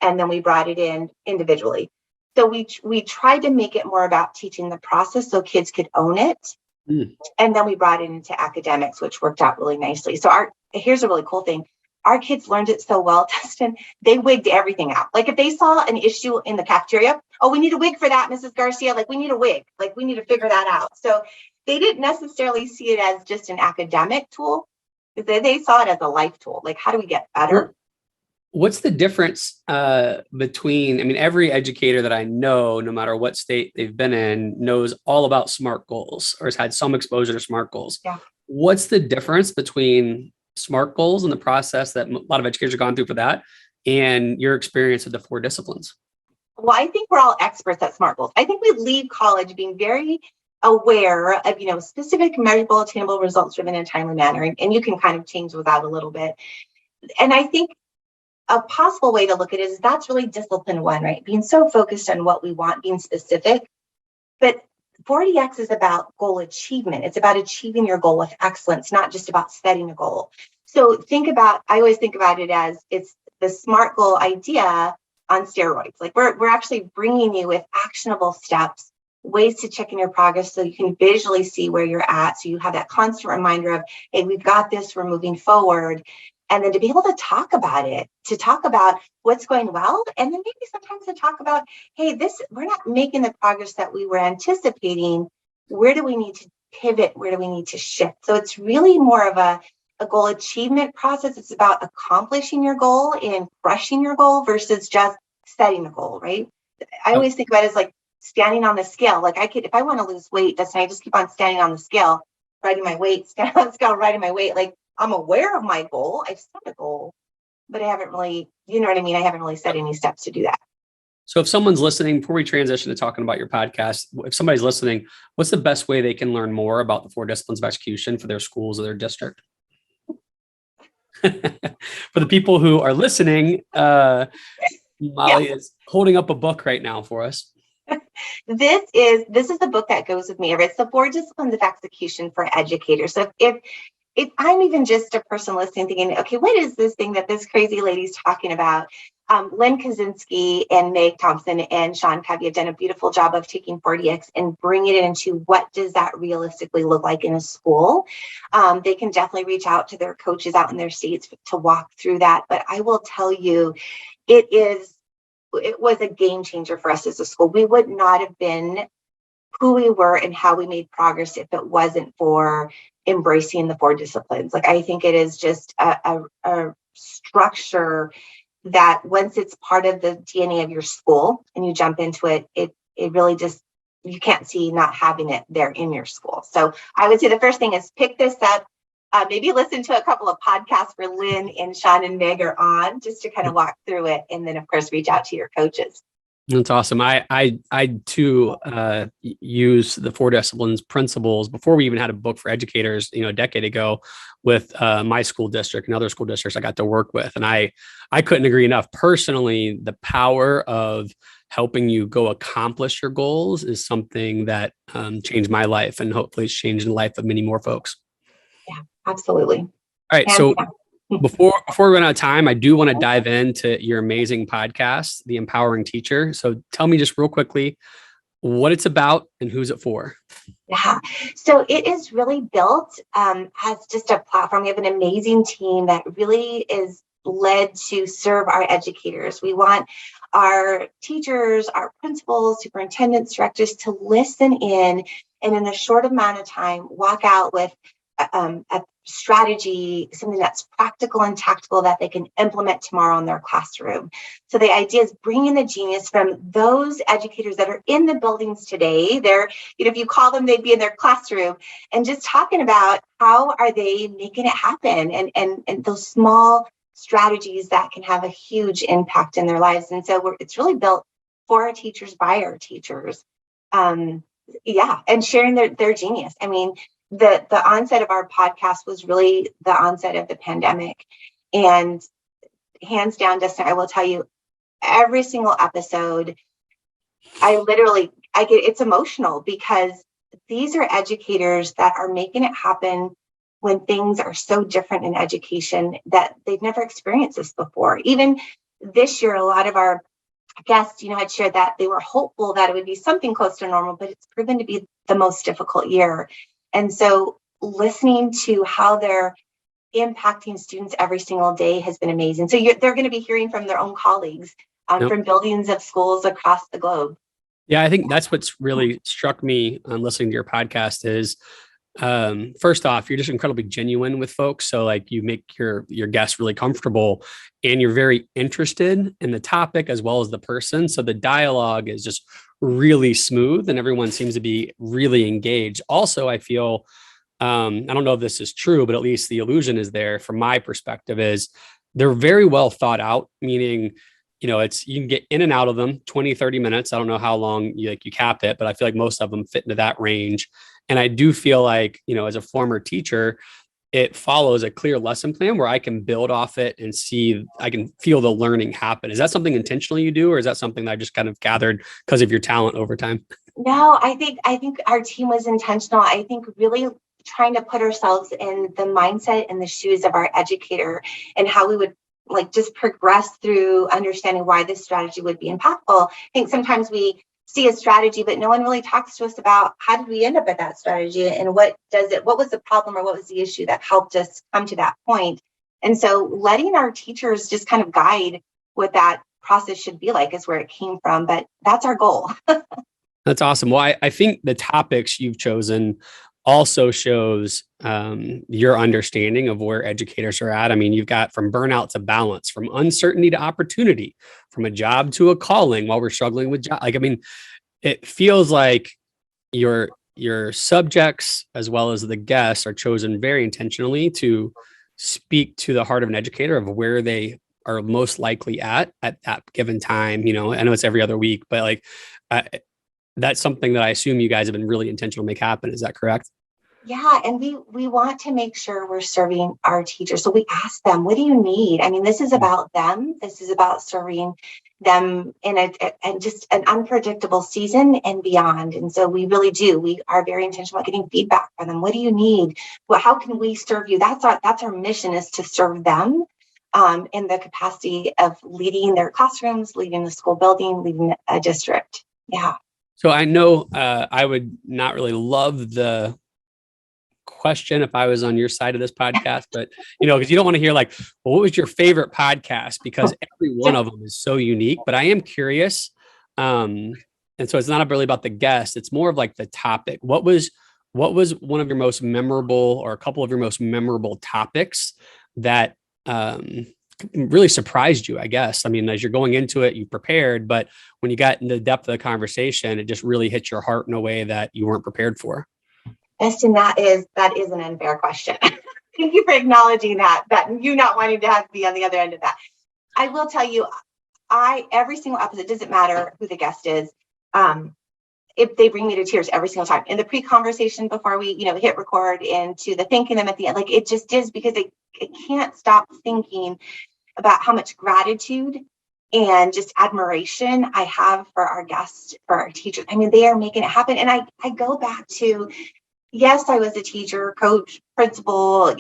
And then we brought it in individually. So we tried to make it more about teaching the process so kids could own it. And then we brought it into academics, which worked out really nicely. So here's a really cool thing. Our kids learned it so well, Dustin, they wigged everything out. Like if they saw an issue in the cafeteria, oh, we need a wig for that, Mrs. Garcia. Like we need a wig. Like we need to figure that out. So they didn't necessarily see it as just an academic tool. They saw it as a life tool. Like, how do we get better? What's the difference between, every educator that I know, no matter what state they've been in, knows all about SMART goals or has had some exposure to SMART goals. Yeah. What's the difference between SMART goals and the process that a lot of educators have gone through for that and your experience with the 4 disciplines? Well, I think we're all experts at SMART goals. I think we leave college being very aware of, specific, measurable, attainable, results-driven, and timely manner. And you can kind of change with that a little bit. And I think a possible way to look at it is that's really discipline 1, right? Being so focused on what we want, being specific. But 4DX is about goal achievement. It's about achieving your goal with excellence, not just about setting a goal. So I always think about it as it's the SMART goal idea on steroids. Like we're actually bringing you with actionable steps ways to check in your progress so you can visually see where you're at. So you have that constant reminder of, hey, we've got this, we're moving forward. And then to be able to talk about it, to talk about what's going well. And then maybe sometimes to talk about, hey, we're not making the progress that we were anticipating. Where do we need to pivot? Where do we need to shift? So it's really more of a goal achievement process. It's about accomplishing your goal and crushing your goal versus just setting a goal, right? I always think about it as like standing on the scale. Like if I want to lose weight, Dustin, I just keep on standing on the scale, riding my weight, standing on the scale, riding my weight. Like I'm aware of my goal. I've set a goal, but I haven't really, you know what I mean? I haven't really set any steps to do that. So if someone's listening, before we transition to talking about your podcast, if somebody's listening, what's the best way they can learn more about the 4 disciplines of execution for their schools or their district? For the people who are listening, Molly is holding up a book right now for us. This is the book that goes with me. It's the 4 disciplines of execution for educators. So if I'm even just a person listening thinking, okay, what is this thing that this crazy lady's talking about? Lynn Kaczynski and Meg Thompson and Sean Covey have done a beautiful job of taking 4DX and bringing it into what does that realistically look like in a school. They can definitely reach out to their coaches out in their states to walk through that. But I will tell you, it was a game changer for us as a school. We would not have been who we were and how we made progress if it wasn't for embracing the 4 disciplines. Like, I think it is just a structure that once it's part of the DNA of your school and you jump into it, it really just, you can't see not having it there in your school. So I would say the first thing is pick this up. Maybe listen to a couple of podcasts where Lynn and Sean and Meg are on just to kind of walk through it. And then, of course, reach out to your coaches. That's awesome. I too use the 4 disciplines principles before we even had a book for educators, a decade ago with my school district and other school districts I got to work with. And I couldn't agree enough. Personally, the power of helping you go accomplish your goals is something that changed my life and hopefully it's changed the life of many more folks. Yeah, absolutely. All right. So before we run out of time, I do want to dive into your amazing podcast, The Empowering Teacher. So tell me just real quickly what it's about and who's it for. Yeah. So it is really built as just a platform. We have an amazing team that really is led to serve our educators. We want our teachers, our principals, superintendents, directors to listen in and in a short amount of time, walk out with a strategy, something that's practical and tactical that they can implement tomorrow in their classroom. So the idea is bringing the genius from those educators that are in the buildings today. They're, if you call them, they'd be in their classroom, and just talking about how are they making it happen and those small strategies that can have a huge impact in their lives. And so it's really built for our teachers, by our teachers. And sharing their genius. I mean, the onset of our podcast was really the onset of the pandemic. And hands down, Dustin, I will tell you, every single episode, it's emotional because these are educators that are making it happen when things are so different in education that they've never experienced this before. Even this year, a lot of our guests, had shared that they were hopeful that it would be something close to normal, but it's proven to be the most difficult year. And so listening to how they're impacting students every single day has been amazing. So they're going to be hearing from their own colleagues from buildings of schools across the globe. Yeah, I think that's what's really struck me on listening to your podcast is, first off, you're just incredibly genuine with folks. So like you make your guests really comfortable and you're very interested in the topic as well as the person. So the dialogue is just really smooth and everyone seems to be really engaged. Also, I feel, I don't know if this is true, but at least the illusion is there from my perspective is they're very well thought out, meaning, you can get in and out of them 20, 30 minutes. I don't know how long you cap it, but I feel like most of them fit into that range. And I do feel like, as a former teacher, it follows a clear lesson plan where I can build off it and I can feel the learning happen. Is that something intentionally you do, or is that something that I just kind of gathered because of your talent over time? No, I think our team was intentional. I think really trying to put ourselves in the mindset and the shoes of our educator and how we would just progress through understanding why this strategy would be impactful. I think sometimes we see a strategy, but no one really talks to us about how did we end up at that strategy, and what was the problem, or what was the issue that helped us come to that point. And so letting our teachers just kind of guide what that process should be like is where it came from, but that's our goal. That's awesome. Well, I think the topics you've chosen also shows your understanding of where educators are at. I mean, you've got from burnout to balance, from uncertainty to opportunity, from a job to a calling while we're struggling with job. Like, I mean, it feels like your subjects as well as the guests are chosen very intentionally to speak to the heart of an educator of where they are most likely at that given time. You know, I know it's every other week, but like, that's something that I assume you guys have been really intentional to make happen. Is that correct? Yeah, and we want to make sure we're serving our teachers. So we ask them, what do you need? I mean, this is about them. This is about serving them in and just an unpredictable season and beyond. And so we really do. We are very intentional about getting feedback from them. What do you need? Well, how can we serve you? That's our mission, is to serve them in the capacity of leading their classrooms, leading the school building, leading a district. Yeah. So I know I would not really love the question if I was on your side of this podcast, but because you don't want to hear like, well, what was your favorite podcast? Because every one of them is so unique. But I am curious, and so it's not really about the guest; it's more of like the topic. What was one of your most memorable, or a couple of your most memorable topics that really surprised you? I guess. I mean, as you're going into it, you prepared, but when you got in the depth of the conversation, it just really hit your heart in a way that you weren't prepared for. Dustin, that is an unfair question. Thank you for acknowledging that you not wanting to have to be on the other end of that. I will tell you, every single episode, doesn't matter who the guest is, if they bring me to tears every single time. In the pre-conversation before we, hit record, into the thanking them at the end, like it just is, because it can't stop thinking about how much gratitude and just admiration I have for our guests, for our teachers. I mean, they are making it happen. And I go back to, yes, I was a teacher, coach, principal,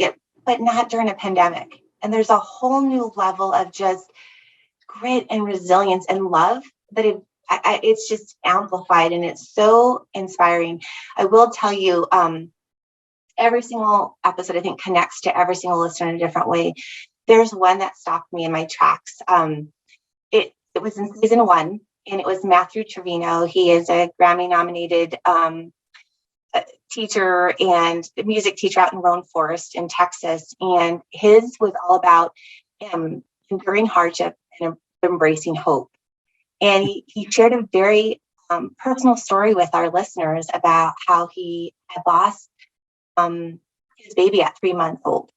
but not during a pandemic. And there's a whole new level of just grit and resilience and love that it's just amplified, and it's so inspiring. I will tell you, every single episode, I think, connects to every single listener in a different way. There's one that stopped me in my tracks. It was in season 1, and it was Matthew Trevino. He is a Grammy-nominated teacher and music teacher out in Lone Forest in Texas. And his was all about enduring hardship and embracing hope. And he shared a very personal story with our listeners about how he had lost his baby at 3 months old.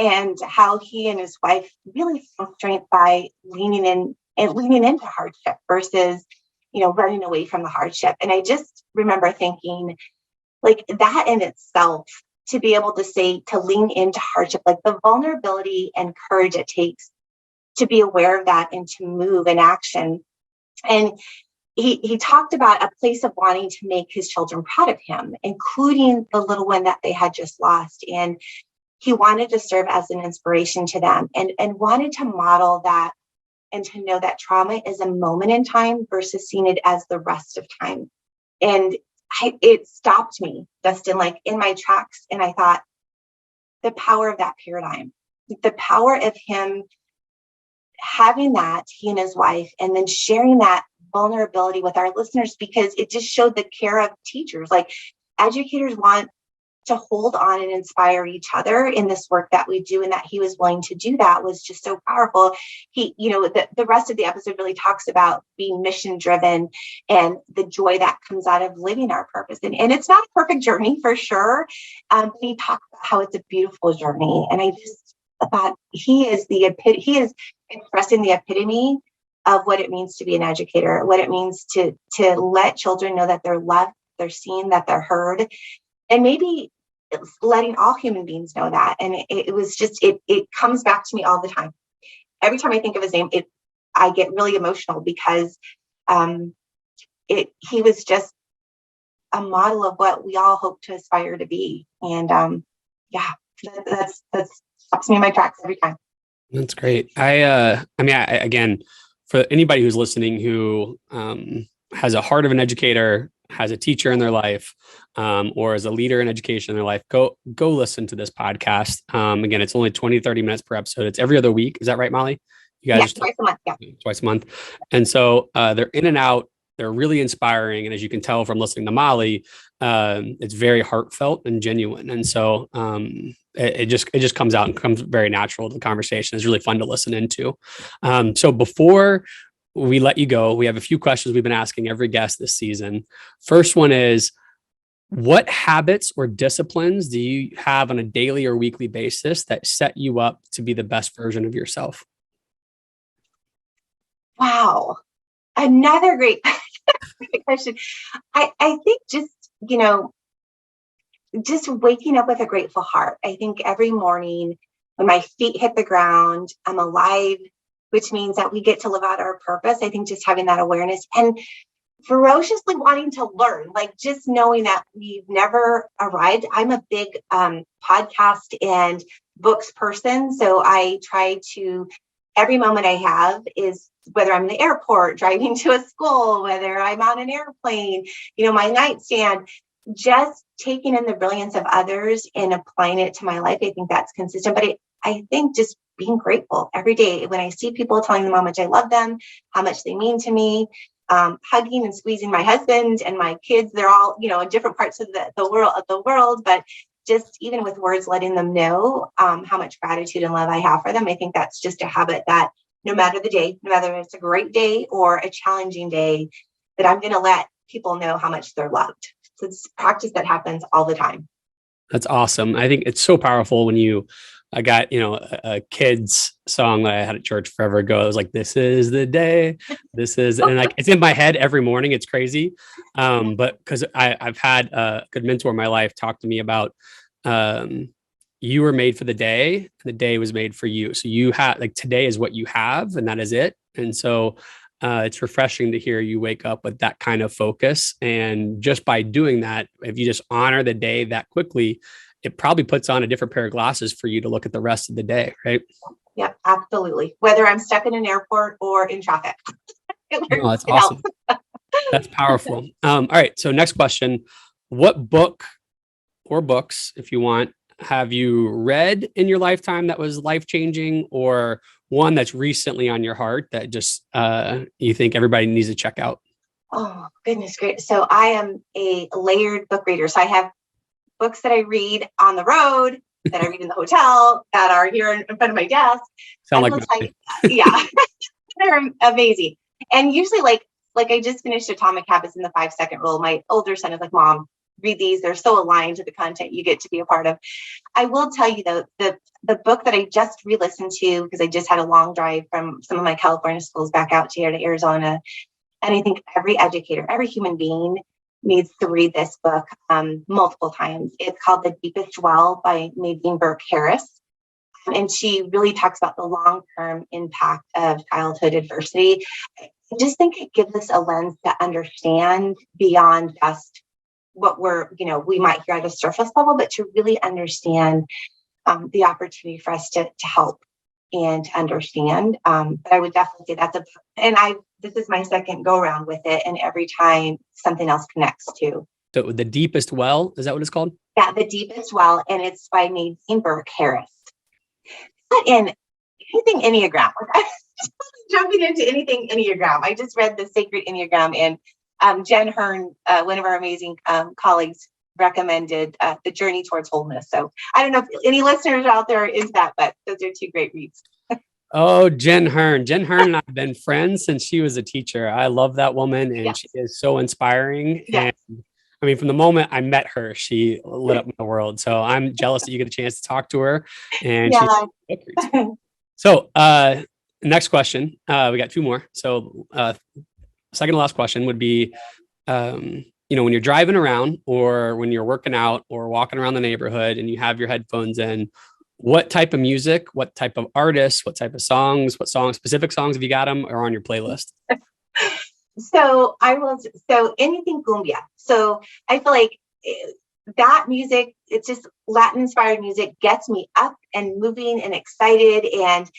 And how he and his wife really found strength by leaning into hardship versus, running away from the hardship. And I just remember thinking, like, that in itself, to be able to say, to lean into hardship, like the vulnerability and courage it takes to be aware of that and to move in action. And he talked about a place of wanting to make his children proud of him, including the little one that they had just lost. And he wanted to serve as an inspiration to them, and wanted to model that, and to know that trauma is a moment in time versus seeing it as the rest of time. And it stopped me, Dustin, like in my tracks. And I thought, the power of that paradigm, the power of him having that, he and his wife, and then sharing that vulnerability with our listeners, because it just showed the care of teachers. Like, educators want to hold on and inspire each other in this work that we do, and that he was willing to do that was just so powerful. He, the rest of the episode really talks about being mission driven and the joy that comes out of living our purpose. And it's not a perfect journey, for sure. But he talked about how it's a beautiful journey. And I just thought he is expressing the epitome of what it means to be an educator, what it means to let children know that they're loved, they're seen, that they're heard. And maybe letting all human beings know that. And it was just, it comes back to me all the time. Every time I think of his name, I get really emotional, because he was just a model of what we all hope to aspire to be. And that stops me in my tracks every time. That's great. I mean, again, for anybody who's listening who has a heart of an educator, has a teacher in their life, or is a leader in education in their life, go listen to this podcast. Again, it's only 20, 30 minutes per episode. It's every other week. Is that right, Molly? You guys twice a month. Yeah. Twice a month. And so they're in and out. They're really inspiring. And as you can tell from listening to Molly, it's very heartfelt and genuine. And so it just comes out and comes very natural to the conversation. It's really fun to listen into. So before we let you go, we have a few questions we've been asking every guest this season. First one is, what habits or disciplines do you have on a daily or weekly basis that set you up to be the best version of yourself? Wow. Another great question. I think just waking up with a grateful heart. I think every morning when my feet hit the ground, I'm alive, which means that we get to live out our purpose. I think just having that awareness and ferociously wanting to learn, like just knowing that we've never arrived. I'm a big podcast and books person. So I try to, every moment I have is, whether I'm in the airport, driving to a school, whether I'm on an airplane, my nightstand, just taking in the brilliance of others and applying it to my life. I think that's consistent. But I think just being grateful every day when I see people, telling them how much I love them, how much they mean to me, hugging and squeezing my husband and my kids. They're all, in different parts of the world, but just even with words, letting them know how much gratitude and love I have for them. I think that's just a habit that no matter the day, no matter if it's a great day or a challenging day, that I'm going to let people know how much they're loved. So it's a practice that happens all the time. That's awesome. I think it's so powerful when I got, a kid's song that I had at church forever ago. It was like, this is the day, and like, it's in my head every morning. It's crazy. But because I've had a good mentor in my life talk to me about, you were made for the day, and the day was made for you. So you have, like, today is what you have, and that is it. And so it's refreshing to hear you wake up with that kind of focus. And just by doing that, if you just honor the day that quickly, it probably puts on a different pair of glasses for you to look at the rest of the day, right? Yep, absolutely. Whether I'm stuck in an airport or in traffic. No, that's awesome. That's powerful. All right. So next question, what book or books, if you want, have you read in your lifetime that was life-changing, or one that's recently on your heart that just you think everybody needs to check out? Oh, goodness, great. So I am a layered book reader. So I have books that I read on the road, that I read in the hotel, that are here in front of my desk. Sound like yeah, they're amazing. And usually, like I just finished Atomic Habits and the 5-Second Rule. My older son is like, Mom, read these. They're so aligned to the content you get to be a part of. I will tell you though, the book that I just re-listened to, because I just had a long drive from some of my California schools back out here to Arizona. And I think every educator, every human being needs to read this book multiple times. It's called The Deepest Well by Nadine Burke Harris. And she really talks about the long-term impact of childhood adversity. I just think it gives us a lens to understand beyond just what we might hear at a surface level, but to really understand the opportunity for us to help and to understand. But I would definitely say this is my second go around with it. And every time something else connects to. So The Deepest Well, is that what it's called? Yeah, The Deepest Well. And it's by Nadine Burke Harris. But in anything Enneagram, I'm jumping into anything Enneagram. I just read The Sacred Enneagram, and Jen Hearn, one of our amazing colleagues, recommended The Journey Towards Wholeness. So I don't know if any listeners out there is that, but those are two great reads. Oh, Jen Hearn. Jen Hearn and I have been friends since she was a teacher. I love that woman, and She is so inspiring. Yes. And I mean, from the moment I met her, she lit up my world. So I'm jealous that you get a chance to talk to her. And she's so next question. We got two more. So second to last question would be, when you're driving around or when you're working out or walking around the neighborhood and you have your headphones in, what type of music, what type of artists, what type of songs, specific songs, if you got them, are on your playlist? So anything cumbia. So I feel like that music, it's just Latin inspired music, gets me up and moving and excited. And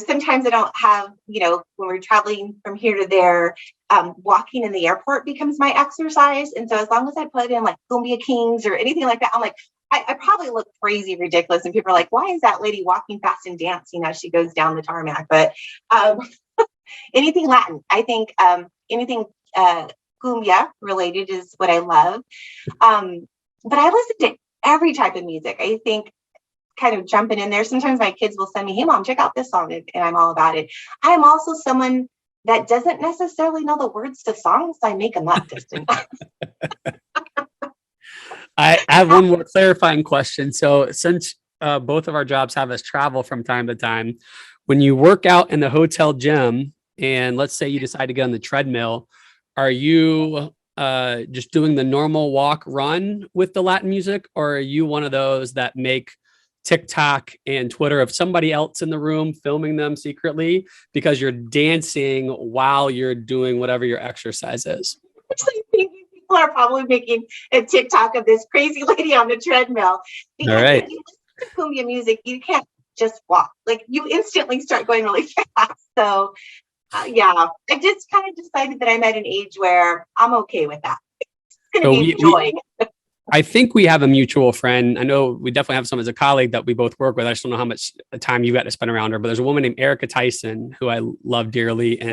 sometimes I don't have, when we're traveling from here to there, walking in the airport becomes my exercise. And so as long as I put in like Cumbia Kings or anything like that, I'm like, I probably look crazy ridiculous. And people are like, why is that lady walking fast and dancing as she goes down the tarmac? But anything Latin, I think anything cumbia related is what I love. But I listen to every type of music. I think kind of jumping in there. Sometimes my kids will send me, hey, Mom, check out this song. And I'm all about it. I am also someone that doesn't necessarily know the words to songs. So I make them up, Dustin. I have one more clarifying question. So since both of our jobs have us travel from time to time, when you work out in the hotel gym, and let's say you decide to get on the treadmill, are you just doing the normal walk run with the Latin music? Or are you one of those that make TikTok and Twitter of somebody else in the room filming them secretly because you're dancing while you're doing whatever your exercise is? People are probably making a TikTok of this crazy lady on the treadmill. Because all right, when you listen to cumbia music, you can't just walk. Like you instantly start going really fast. So I just kind of decided that I'm at an age where I'm okay with that. It's going to be enjoying. I think we have a mutual friend. I know we definitely have someone as a colleague that we both work with. I just don't know how much time you got to spend around her, but there's a woman named Erica Tyson who I love dearly and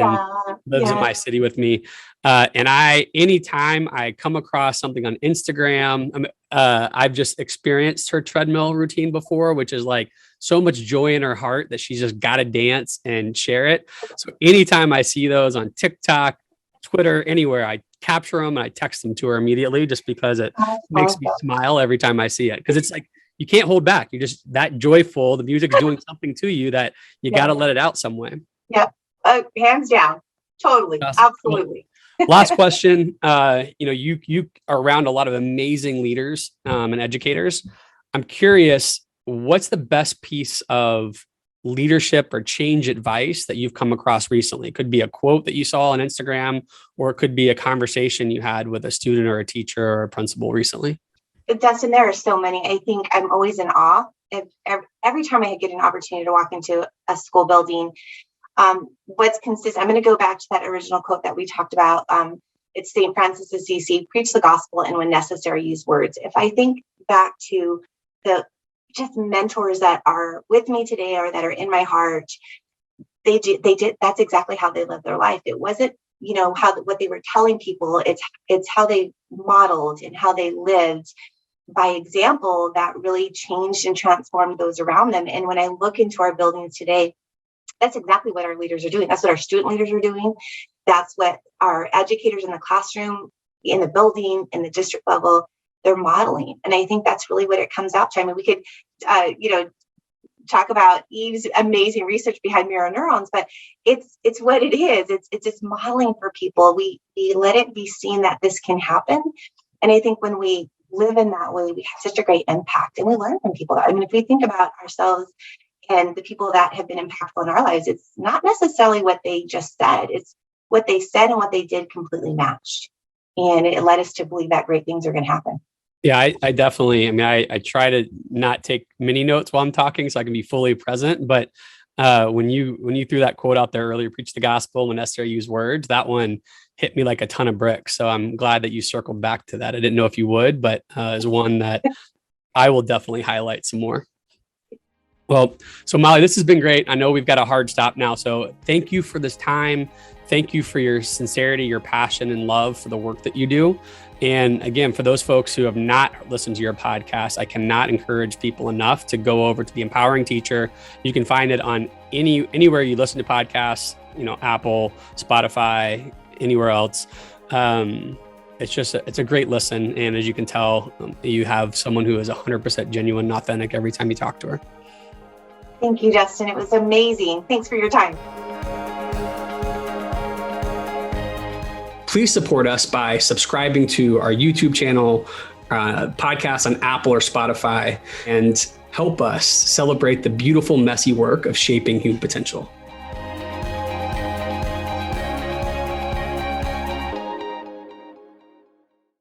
lives in my city with me. And anytime I come across something on Instagram, I've just experienced her treadmill routine before, which is like so much joy in her heart that she's just got to dance and share it. So anytime I see those on TikTok, Twitter, anywhere, I capture them and I text them to her immediately just because it makes me smile every time I see it. Because it's like, you can't hold back. You're just that joyful. The music's doing something to you that you got to let it out some way. Yep. Hands down. Totally. Awesome. Absolutely. Last question. You are around a lot of amazing leaders and educators. I'm curious, what's the best piece of leadership or change advice that you've come across recently? It could be a quote that you saw on Instagram, or it could be a conversation you had with a student or a teacher or a principal recently. Dustin, there are so many. I think I'm always in awe. Every time I get an opportunity to walk into a school building, what's consistent, I'm going to go back to that original quote that we talked about. It's St. Francis of Assisi, preach the gospel and when necessary, use words. If I think back to the just mentors that are with me today or that are in my heart, they did, that's exactly how they lived their life. It wasn't, what they were telling people, it's how they modeled and how they lived by example that really changed and transformed those around them. And when I look into our buildings today, that's exactly what our leaders are doing. That's what our student leaders are doing. That's what our educators in the classroom, in the building, in the district level, they're modeling. And I think that's really what it comes out to. I mean, we could, talk about Eve's amazing research behind mirror neurons, but it's what it is. It's just modeling for people. We let it be seen that this can happen. And I think when we live in that way, we have such a great impact and we learn from people. I mean, if we think about ourselves and the people that have been impactful in our lives, it's not necessarily what they just said. It's what they said and what they did completely matched. And it led us to believe that great things are going to happen. Yeah, I definitely, I try to not take many notes while I'm talking so I can be fully present. But when you threw that quote out there earlier, preach the gospel when necessary, use words, that one hit me like a ton of bricks. So I'm glad that you circled back to that. I didn't know if you would, but is one that I will definitely highlight some more. Well, so Molly, this has been great. I know we've got a hard stop now. So thank you for this time. Thank you for your sincerity, your passion and love for the work that you do. And again, for those folks who have not listened to your podcast, I cannot encourage people enough to go over to The Empowering Teacher. You can find it on anywhere you listen to podcasts, Apple, Spotify, anywhere else. It's a great listen. And as you can tell, you have someone who is 100% genuine and authentic every time you talk to her. Thank you, Dustin. It was amazing. Thanks for your time. Please support us by subscribing to our YouTube channel, podcast on Apple or Spotify, and help us celebrate the beautiful, messy work of shaping human potential.